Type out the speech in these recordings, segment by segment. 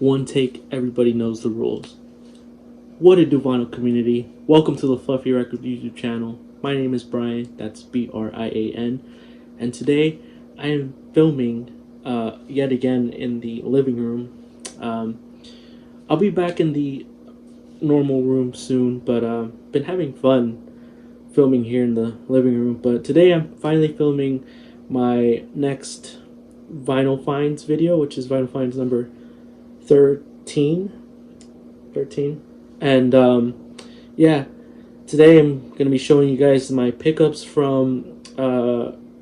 One take, everybody knows the rules. What a do vinyl community. Welcome to the Fluffy Record YouTube channel. My name is Brian, that's Brian, and today I am filming yet again in the living room. I'll be back in the normal room soon, but been having fun filming here in the living room. But today I'm finally filming my next vinyl finds video, which is vinyl finds number 13. And yeah, today I'm going to be showing you guys my pickups from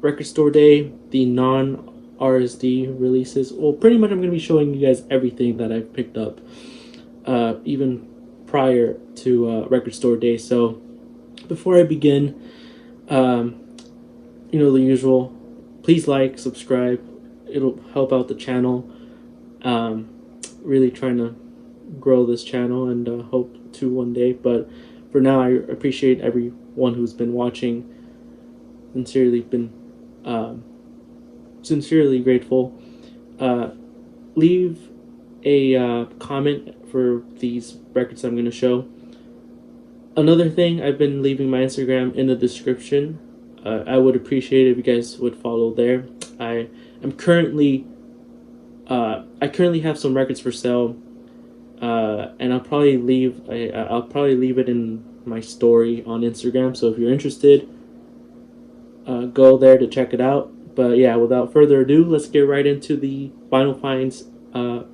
Record Store Day, the non-RSD releases. Well, pretty much I'm going to be showing you guys everything that I've picked up, even prior to Record Store Day. So before I begin, you know the usual, please like, subscribe, it'll help out the channel. Really trying to grow this channel and hope to one day, but for now I appreciate everyone who's been watching. Sincerely grateful. Leave a comment for these records I'm going to show. Another thing, I've been leaving my Instagram in the description. I would appreciate it if you guys would follow there. I currently have some records for sale, and I'll probably leave it in my story on Instagram. So if you're interested, go there to check it out. But yeah, without further ado, let's get right into the Vinyl Finds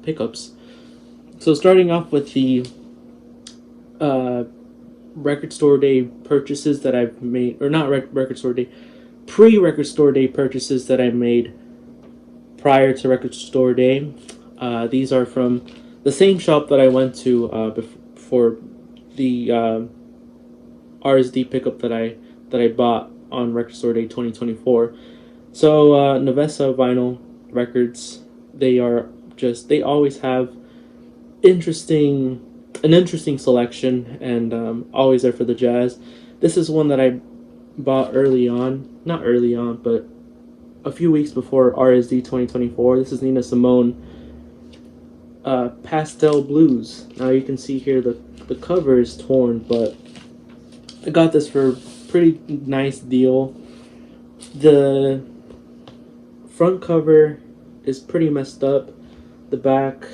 pickups. So starting off with the Record Store Day purchases that I've made, or not Record Store Day, pre-Record Store Day purchases that I made prior to Record Store Day. These are from the same shop that I went to for the RSD pickup that I bought on Record Store Day 2024. So Navessa Vinyl Records, they always have an interesting selection, and always there for the jazz. This is one that I bought not early on, but a few weeks before RSD 2024. This is Nina Simone, Pastel Blues. Now you can see here the cover is torn, but I got this for a pretty nice deal. The front cover is pretty messed up. The back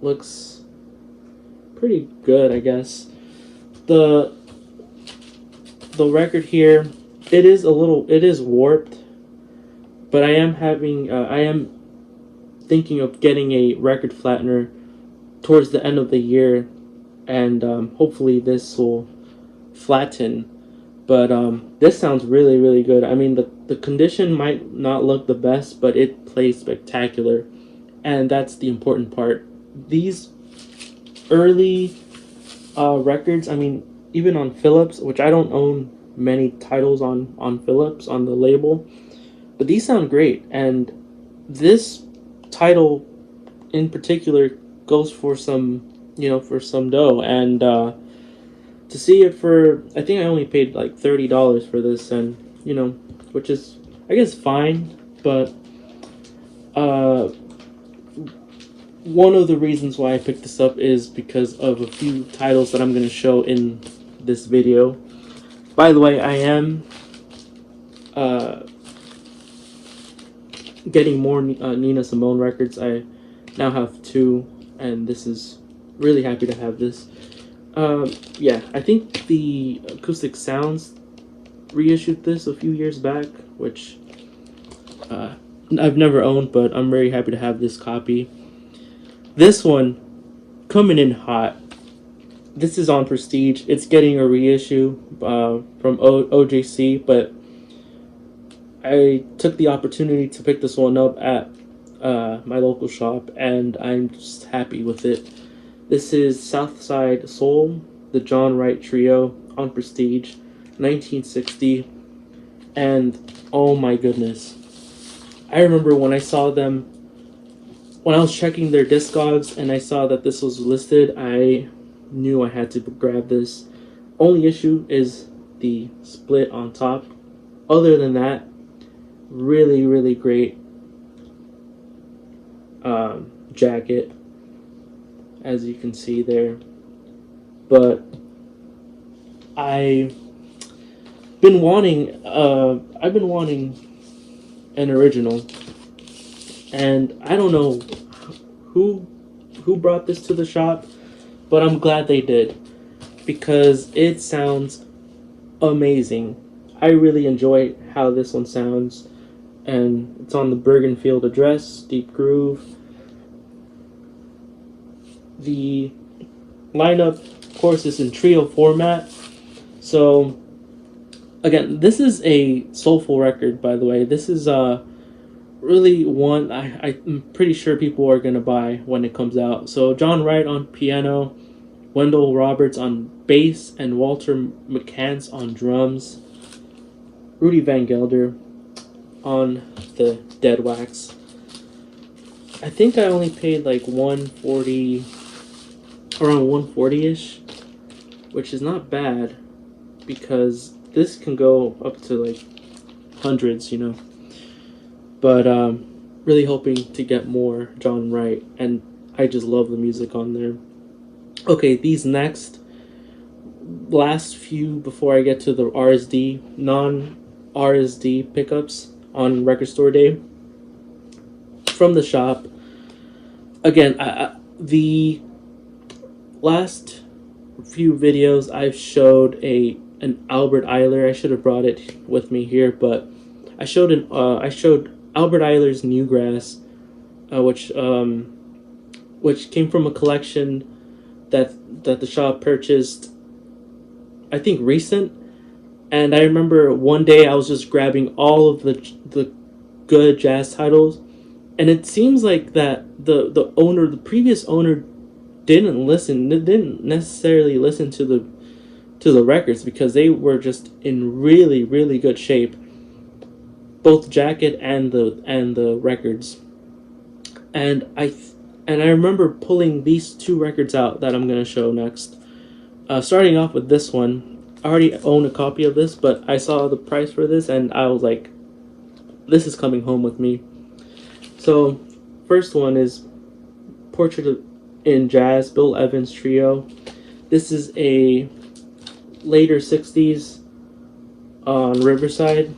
looks pretty good, I guess. The record here, it is warped, but I am thinking of getting a record flattener towards the end of the year, and hopefully this will flatten. But this sounds really good. I mean, the condition might not look the best, but it plays spectacular, and that's the important part. These early records, I mean, even on Philips, which I don't own many titles on Philips on the label, but these sound great, and this title in particular goes for some dough. And to see it for, I think I only paid like $30 for this, and which is, I guess, fine. But one of the reasons why I picked this up is because of a few titles that I'm going to show in this video. By the way, I am getting more Nina Simone records. I now have 2, and this is really happy to have this. Yeah, I think the Acoustic Sounds reissued this a few years back, which I've never owned, but I'm very happy to have this copy. This one, coming in hot. This is on Prestige. It's getting a reissue from OJC, but I took the opportunity to pick this one up at my local shop, and I'm just happy with it. This is Southside Soul, the John Wright Trio on Prestige, 1960, and oh my goodness. I remember when I saw them, when I was checking their Discogs and I saw that this was listed, I knew I had to grab this. Only issue is the split on top. Other than that, really great jacket, as you can see there. But I I've been wanting an original, and I don't know who who brought this to the shop, but I'm glad they did because it sounds amazing. I really enjoy how this one sounds, and it's on the Bergenfield address, deep groove. The lineup, of course, is in trio format. So again, this is a soulful record, by the way. This is really one I'm pretty sure people are gonna buy when it comes out. So John Wright on piano, Wendell Roberts on bass, and Walter McCants on drums. Rudy Van Gelder on the Dead Wax. I think I only paid like 140, around 140-ish, which is not bad because this can go up to like hundreds, you know. But really hoping to get more John Wright, and I just love the music on there. Okay, these last few before I get to the RSD, non-RSD pickups on Record Store Day from the shop. Again, the last few videos I've showed an Albert Eiler. I should have brought it with me here, but I showed Albert Eiler's Newgrass, which came from a collection that the shop purchased, I think recent. And I remember one day I was just grabbing all of the good jazz titles, and it seems like that the previous owner didn't necessarily listen to the records because they were just in really, really good shape, both jacket and the records. And I remember pulling these two records out that I'm gonna show next. Starting off with this one. I already own a copy of this, but I saw the price for this and I was like, this is coming home with me. So first one is Portrait in Jazz, Bill Evans Trio. This is a later 60s on Riverside,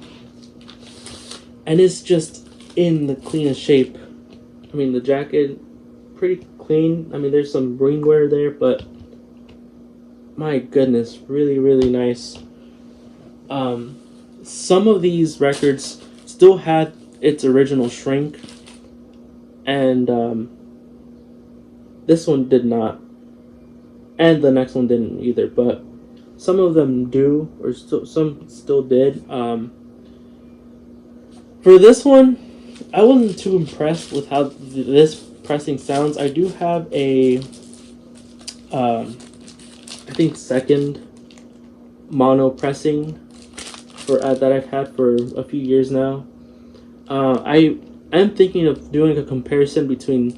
and it's just in the cleanest shape. I mean, the jacket pretty clean. I mean, there's some ring wear there, but my goodness, really, really nice. Some of these records still had its original shrink, and this one did not, and the next one didn't either, but some of them do, or some still did. For this one, I wasn't too impressed with how this pressing sounds. I do have a I think second mono pressing for that I've had for a few years now. I am thinking of doing a comparison between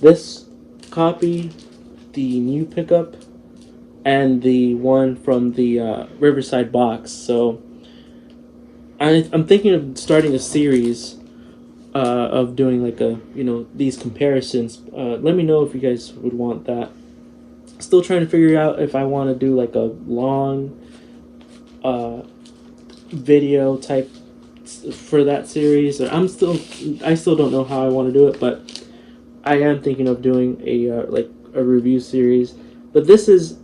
this copy, the new pickup, and the one from the Riverside box. So I'm thinking of starting a series of doing like these comparisons. Let me know if you guys would want that. Still trying to figure out if I want to do like a long video type for that series, or I still don't know how I want to do it, but I am thinking of doing a review series. But this is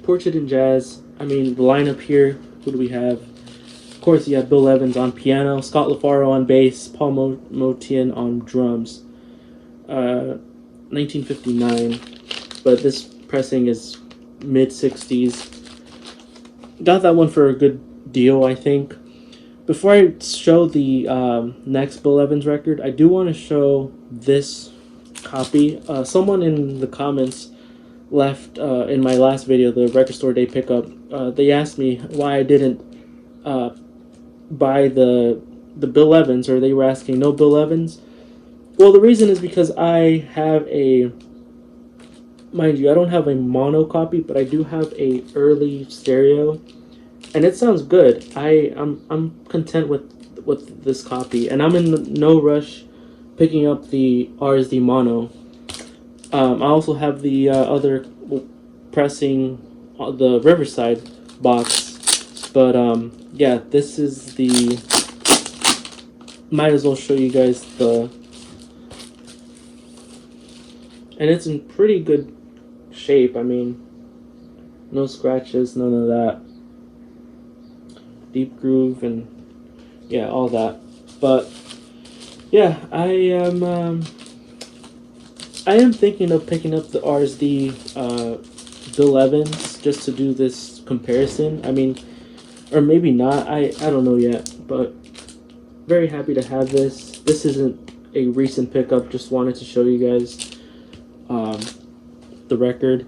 Portrait in Jazz. I mean, the lineup here, who do we have? Of course, you have Bill Evans on piano, Scott LaFaro on bass, Paul Motian on drums. 1959, but this pressing is mid-60s. Got that one for a good deal, I think. Before I show the next Bill Evans record, I do want to show this copy. Someone in the comments left in my last video, the Record Store Day pickup, they asked me why I didn't buy the Bill Evans, or they were asking no Bill Evans. Well, the reason is because I have mind you, I don't have a mono copy, but I do have a early stereo, and it sounds good. I'm content with this copy, and I'm in no rush picking up the RSD mono. I also have the other pressing the Riverside box, but yeah, this is the. Might as well show you guys the, and it's in pretty good shape. I mean, no scratches, none of that. Deep groove and yeah, all that. But yeah, I am thinking of picking up the RSD Bill Evans just to do this comparison. I mean, or maybe not. I don't know yet, but very happy to have this. This isn't a recent pickup. Just wanted to show you guys the record.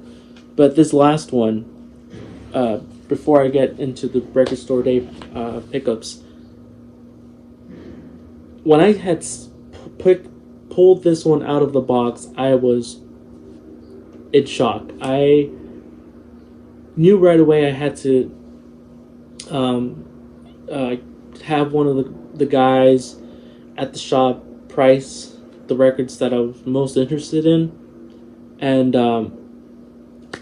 But this last one, before I get into the record store day pickups, when I had pulled this one out of the box, I was in shock. I knew right away I had to have one of the guys at the shop price the records that I was most interested in. And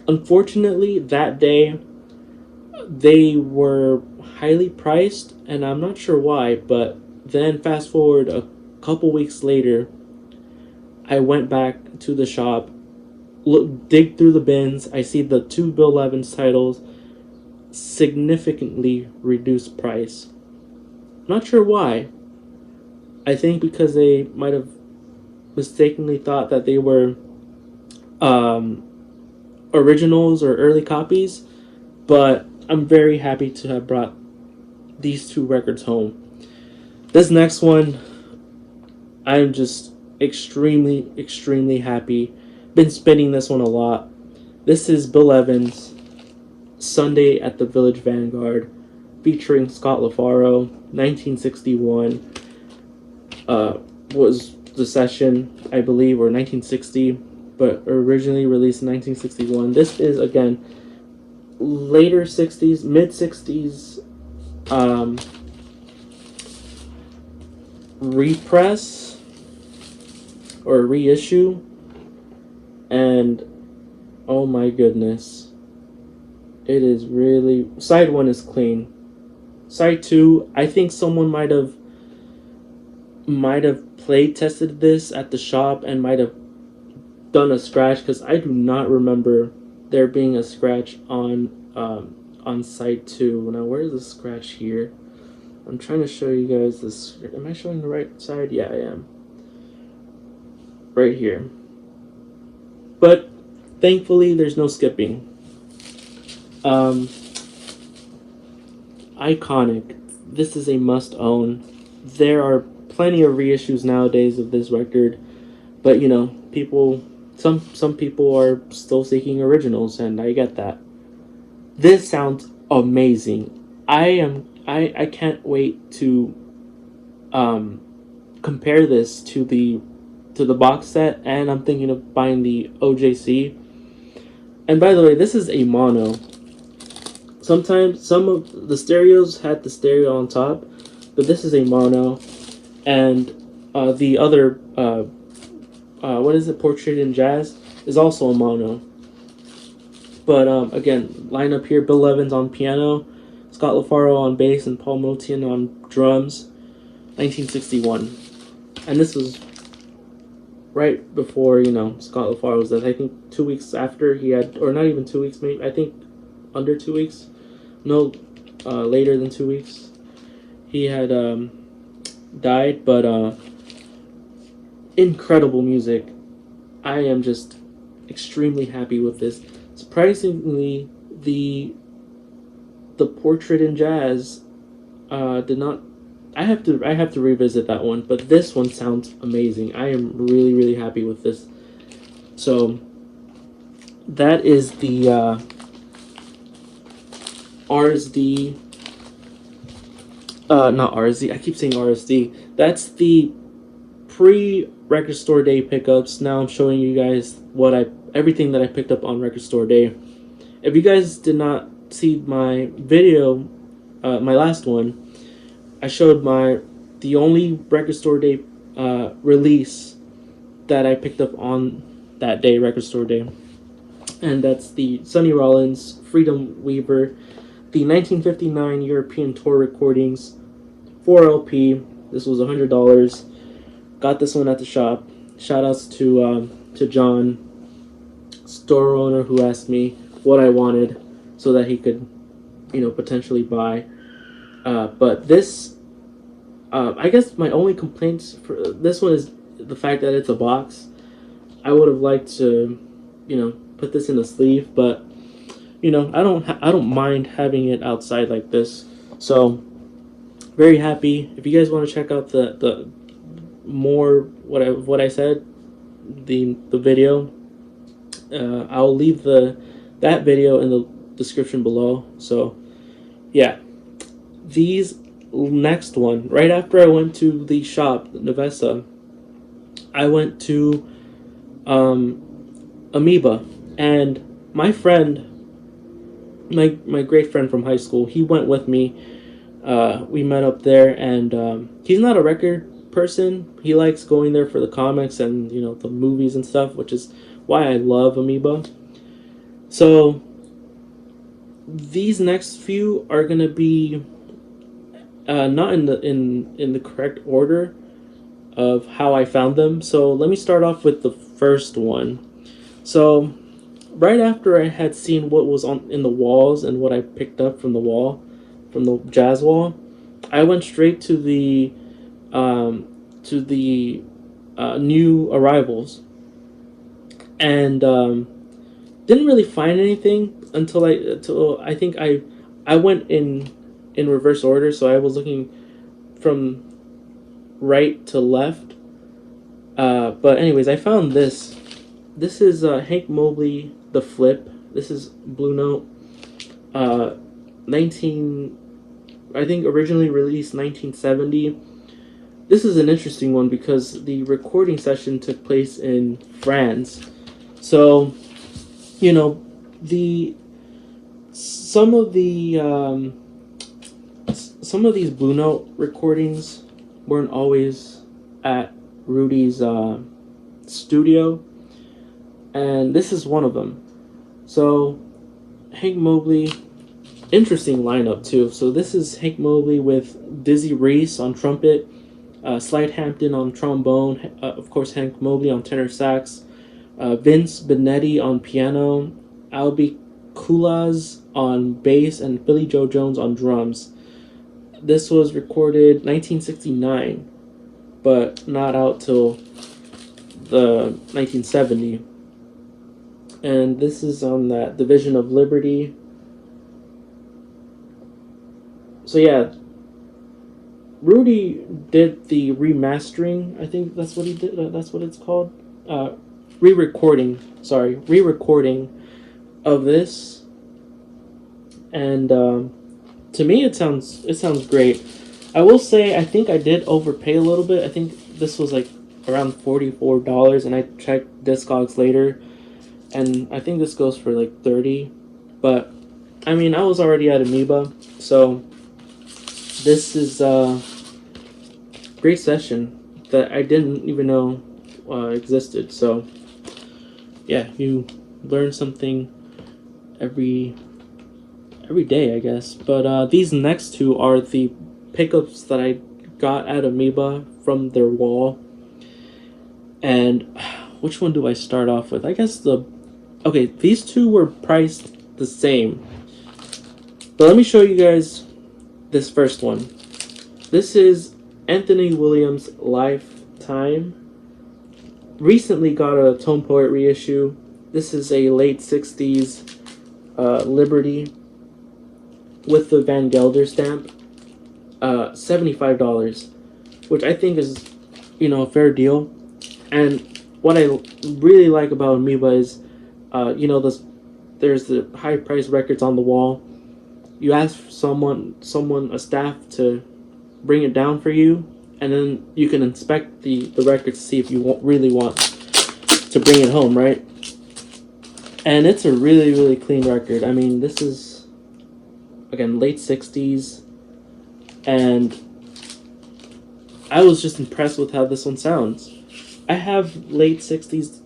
unfortunately, that day, they were highly priced, and I'm not sure why, but then fast forward a couple weeks later, I went back to the shop, dig through the bins, I see the two Bill Evans titles, significantly reduced price. Not sure why. I think because they might have mistakenly thought that they were originals or early copies, but I'm very happy to have brought these two records home. This next one, I'm just extremely happy. Been spinning this one a lot. This is Bill Evans, Sunday at the Village Vanguard, featuring Scott LaFaro, 1961. Was the session, I believe, or 1960, but originally released in 1961. This is, again, later 60s, mid 60s repress or reissue, and oh my goodness, it is really, side 1 is clean. Side 2, I think someone might have play tested this at the shop and might have done a scratch, because I do not remember there being a scratch on side 2. Now, where is the scratch here? I'm trying to show you guys this. Am I showing the right side? Yeah, I am. Right here. But thankfully, there's no skipping. Iconic. This is a must own. There are plenty of reissues nowadays of this record, but you know, some people are still seeking originals, and I get that. This sounds amazing. I can't wait to compare this to the box set, and I'm thinking of buying the OJC. And by the way, this is a mono. Sometimes some of the stereos had the stereo on top, but this is a mono. And the other, what is it, Portrait in Jazz, is also a mono. But again, lineup here: Bill Evans on piano, Scott LaFaro on bass, and Paul Motian on drums. 1961, and this was right before, you know, Scott LaFaro was dead. I think 2 weeks after he had, or not even 2 weeks, maybe. I think under 2 weeks. No, later than 2 weeks. He had died, but incredible music. I am just extremely happy with this. Surprisingly, the Portrait in Jazz did not. I have to revisit that one, but this one sounds amazing. I am really happy with this. So that is the RSD. Not RSD. I keep saying RSD. That's the pre-Record Store Day pickups. Now I'm showing you guys everything that I picked up on Record Store Day. If you guys did not see my video, my last one, I showed the only Record Store Day release that I picked up on that day, record store day. And that's the Sonny Rollins Freedom Weaver, the 1959 European tour recordings, 4 LP. This was $100. Got this one at the shop. Shout outs to John, store owner, who asked me what I wanted so that he could, potentially buy. But this, I guess my only complaints for this one is the fact that it's a box. I would have liked to, put this in a sleeve, but I don't mind having it outside like this. So very happy. If you guys want to check out the more what I said, the video, I'll leave that video in the description below. So yeah, these next one, right after I went to the shop, Nevesa, I went to Amoeba, and my friend, my great friend from high school, he went with me. We met up there, and he's not a record person. He likes going there for the comics and the movies and stuff, which is why I love Amoeba. So these next few are gonna be not in the correct order of how I found them. So let me start off with the first one. So right after I had seen what was in the walls and what I picked up from the jazz wall, I went straight to the new arrivals, and didn't really find anything until I think I went in reverse order. So I was looking from right to left. But anyways, I found this. This is Hank Mobley, The Flip. This is Blue Note. 19, I think originally released 1970. This is an interesting one because the recording session took place in France. So, some of these Blue Note recordings weren't always at Rudy's studio, and this is one of them. So Hank Mobley, interesting lineup too. So this is Hank Mobley with Dizzy Reese on trumpet, Slide Hampton on trombone, of course Hank Mobley on tenor sax, Vince Benetti on piano, Albie Kulas on bass, and Billy Joe Jones on drums. This was recorded 1969, but not out till the 1970. And this is on that Division of Liberty. So yeah, Rudy did the remastering. I think that's what he did. That's what it's called. Re-recording of this, and to me it sounds great. I will say I think I did overpay a little bit. I think this was like around $44, and I checked Discogs later, and I think this goes for like $30. But I mean, I was already at Amoeba, so this is a great session that I didn't even know existed. So yeah, you learn something every day, I guess. But these next two are the pickups that I got at Amoeba from their wall. And which one do I start off with? I guess okay, these two were priced the same. But let me show you guys this first one. This is Anthony Williams' Lifetime. Recently got a Tone Poet reissue. This is a late 60s Liberty with the Van Gelder stamp. $75, which I think is, a fair deal. And what I really like about Amoeba is, there's the high price records on the wall. You ask someone, a staff, to bring it down for you, and then you can inspect the records to see if you really want to bring it home, right? And it's a really, really clean record. I mean, this is, again, late 60s, and I was just impressed with how this one sounds. I have late 60s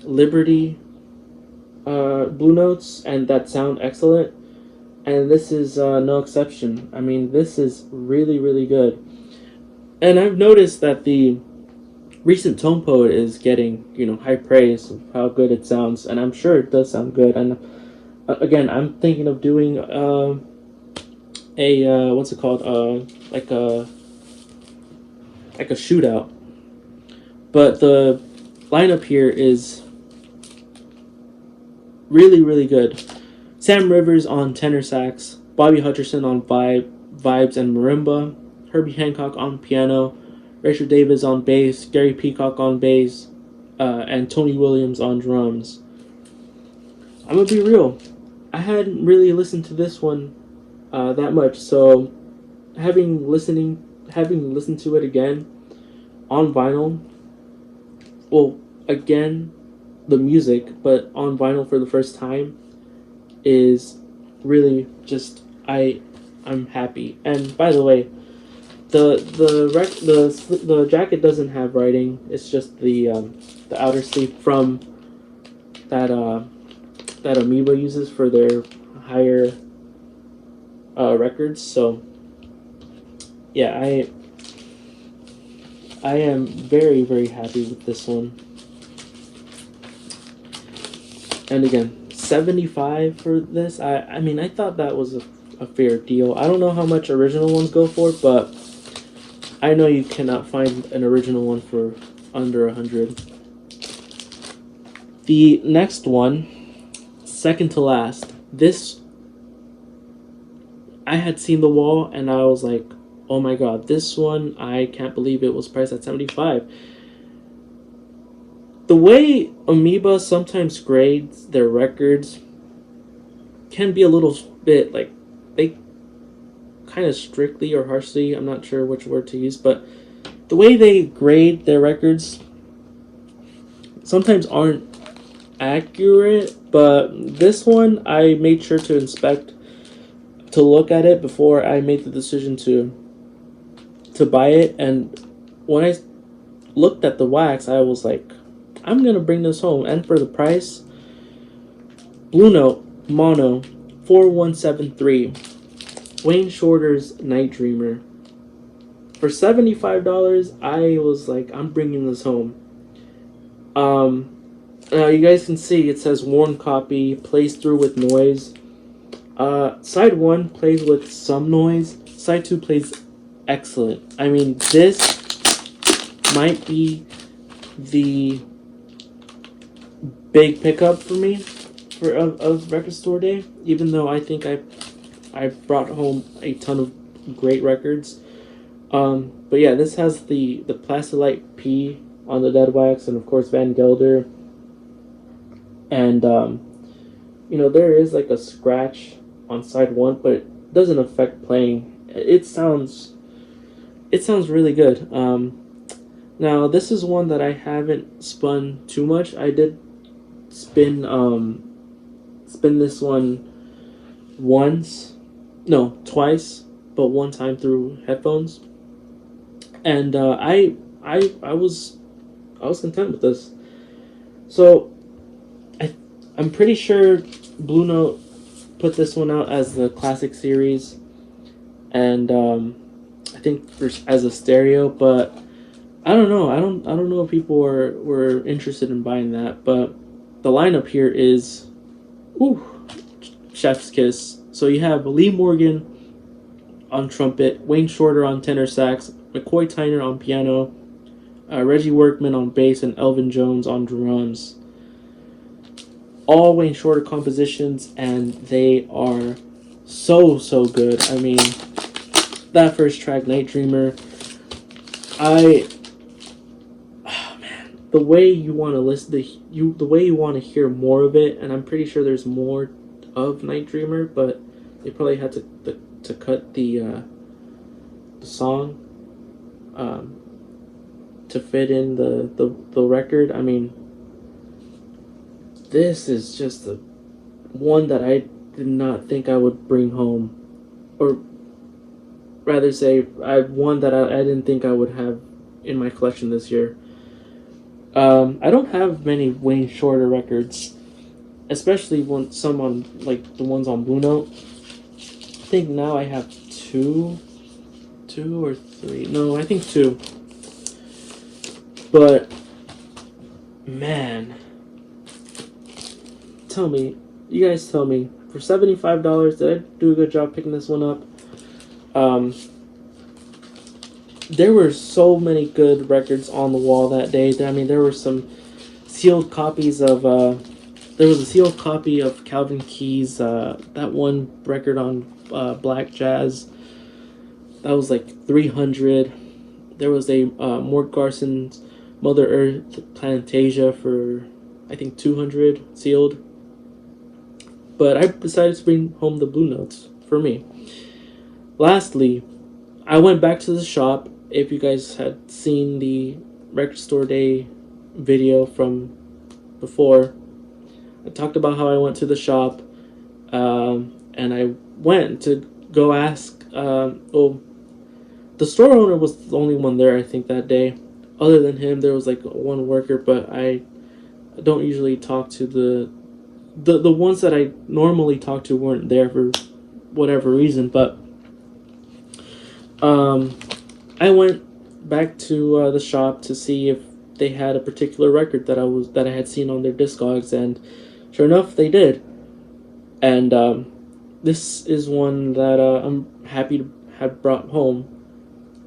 Liberty Blue Notes, and that sound excellent. And this is no exception. I mean, this is really, really good. And I've noticed that the recent Tone Poet is getting, high praise of how good it sounds, and I'm sure it does sound good. And again, I'm thinking of doing a what's it called? Like a shootout. But the lineup here is really, really good. Sam Rivers on tenor sax, Bobby Hutcherson on vibes and marimba, Herbie Hancock on piano, Rachel Davis on bass, Gary Peacock on bass, and Tony Williams on drums. I'm gonna be real. I hadn't really listened to this one that much, so having listened to it again on vinyl, well, again, the music, but on vinyl for the first time, is really just I'm happy. And by the way, the jacket doesn't have writing. It's just the outer sleeve from that that Amoeba uses for their higher records. So yeah, I am very, very happy with this one. And again, 75 for this. I mean, I thought that was a fair deal. I don't know how much original ones go for, but I know you cannot find an original one for under 100. The next one, second to last. This, I had seen the wall and I was like, oh my god, this one, I can't believe it was priced at 75. The way Amoeba sometimes grades their records can be a little bit like, they kind of strictly or harshly, I'm not sure which word to use, but the way they grade their records sometimes aren't accurate. But this one, I made sure to look at it before I made the decision to buy it. And when I looked at the wax, I was like, I'm gonna bring this home. And for the price, Blue Note Mono 4173, Wayne Shorter's Night Dreamer. For $75, I was like, I'm bringing this home. Now you guys can see it says worn copy, plays through with noise. Side 1 plays with some noise. Side 2 plays excellent. I mean, this might be the big pickup for me for of record store day. Even though I think I brought home a ton of great records. But yeah, this has the Plastilite P on the dead wax, and of course Van Gelder. And there is like a scratch on side 1, but it doesn't affect playing. It sounds really good. Now this is one that I haven't spun too much. I did spin this one twice, but one time through headphones, and I was content with this. So I'm pretty sure Blue Note put this one out as the classic series, and I think as a stereo, but I don't know. I don't know if people were interested in buying that, but the lineup here is, chef's kiss. So you have Lee Morgan on trumpet, Wayne Shorter on tenor sax, McCoy Tyner on piano, Reggie Workman on bass, and Elvin Jones on drums. All Wayne Shorter compositions, and they are so good. I mean, that first track, Night Dreamer, the way you want to listen the way you want to hear more of it, and I'm pretty sure there's more of Night Dreamer, but they probably had to cut the song to fit in the record. I mean, this is just the one that I did not think I would bring home, or rather say I one that I didn't think I would have in my collection this year. I don't have many Wayne Shorter records, especially when some on like the ones on Blue Note. I think now I have two or three. No, I think two. But man, you guys tell me, for $75, did I do a good job picking this one up? There were so many good records on the wall that day. I mean, there were some sealed copies of. There was a sealed copy of Calvin Key's that one record on Black Jazz. That was like 300. There was a Mort Garson's Mother Earth Plantasia for I think 200 sealed. But I decided to bring home the Blue Notes for me. Lastly, I went back to the shop. If you guys had seen the Record Store Day video from before, I talked about how I went to the shop, and I went to go ask. The store owner was the only one there, I think, that day. Other than him, there was like one worker, but I don't usually talk to the ones that I normally talk to weren't there for whatever reason. But I went back to the shop to see if they had a particular record that I had seen on their Discogs, and sure enough, they did. And this is one that I'm happy to have brought home.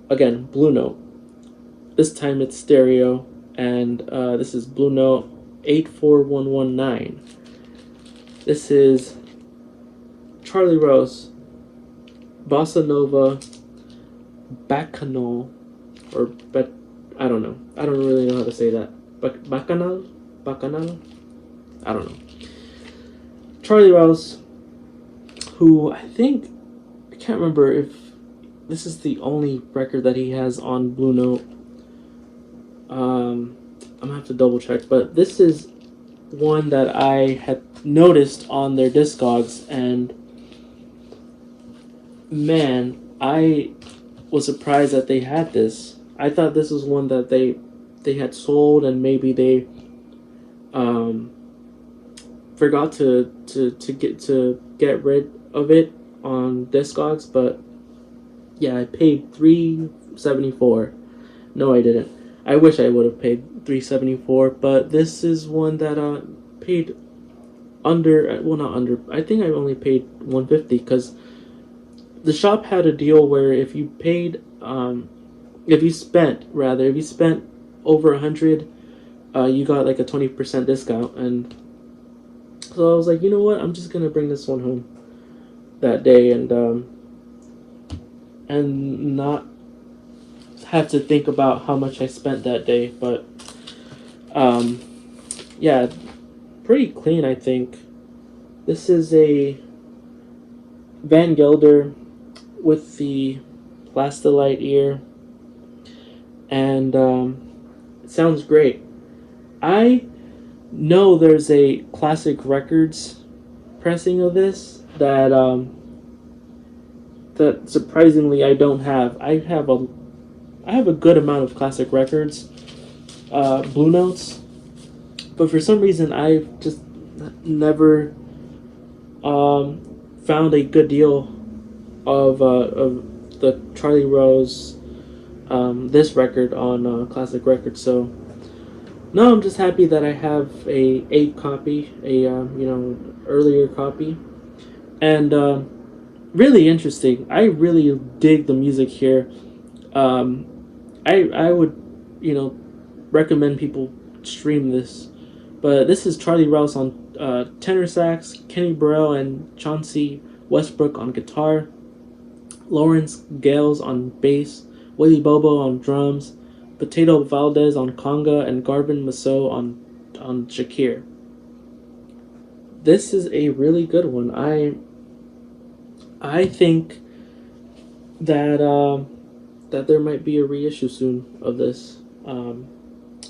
Again, Blue Note. This time it's stereo, and this is Blue Note 84119. This is Charlie Rose, Bossa Nova, Bacchanal, or I don't know. I don't really know how to say that. Bacchanal? I don't know. Charlie Rose, who I can't remember if this is the only record that he has on Blue Note. I'm gonna have to double check, but this is one that I had noticed on their Discogs, and man, I was surprised that they had this. I thought this was one that they had sold, and maybe they forgot to get rid of it on Discogs. But yeah, I paid $3.74. No, I didn't. I wish I would have paid $3.74, but this is one that paid under. Well, not under. I think I only paid $1.50 because the shop had a deal where if you paid, if you spent over $100, you got like a 20% discount. And so I was like, you know what? I'm just gonna bring this one home that day, and not have to think about how much I spent that day. But yeah, pretty clean, I think. This is a Van Gelder with the Plastilite ear, and it sounds great. I know there's a Classic Records pressing of this that that surprisingly I don't have. I have a good amount of Classic Records Blue Notes, but for some reason I've just never found a good deal of the Charlie Rose this record on Classic Records. So no, I'm just happy that I have a copy, earlier copy, and really interesting. I really dig the music here. I would recommend people stream this, but this is Charlie Rouse on tenor sax, Kenny Burrell and Chauncey Westbrook on guitar, Lawrence Gales on bass, Willie Bobo on drums, Potato Valdez on conga, and Garvin Masso on Shakir. This is a really good one. I think that that there might be a reissue soon of this. I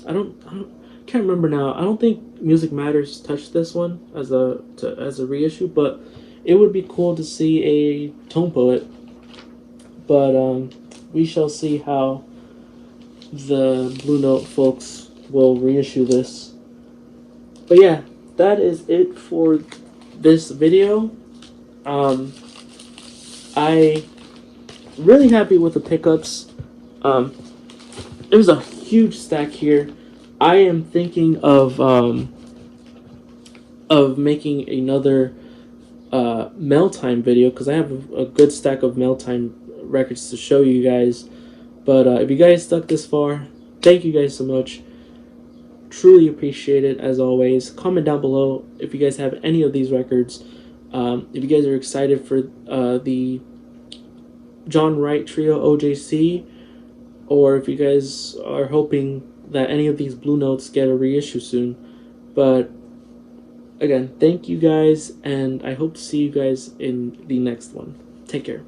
can't remember now. I don't think Music Matters touched this one as a reissue, but it would be cool to see a Tone Poet but we shall see how the Blue Note folks will reissue this. But yeah, that is it for this video. I really happy with the pickups. There's a huge stack here. I am thinking of making another mail time video because I have a good stack of mail time records to show you guys. But if you guys stuck this far, thank you guys so much. Truly appreciate it as always. Comment down below if you guys have any of these records. If you guys are excited for the John Wright Trio OJC, or if you guys are hoping that any of these Blue Notes get a reissue soon. But again, thank you guys, and I hope to see you guys in the next one. Take care.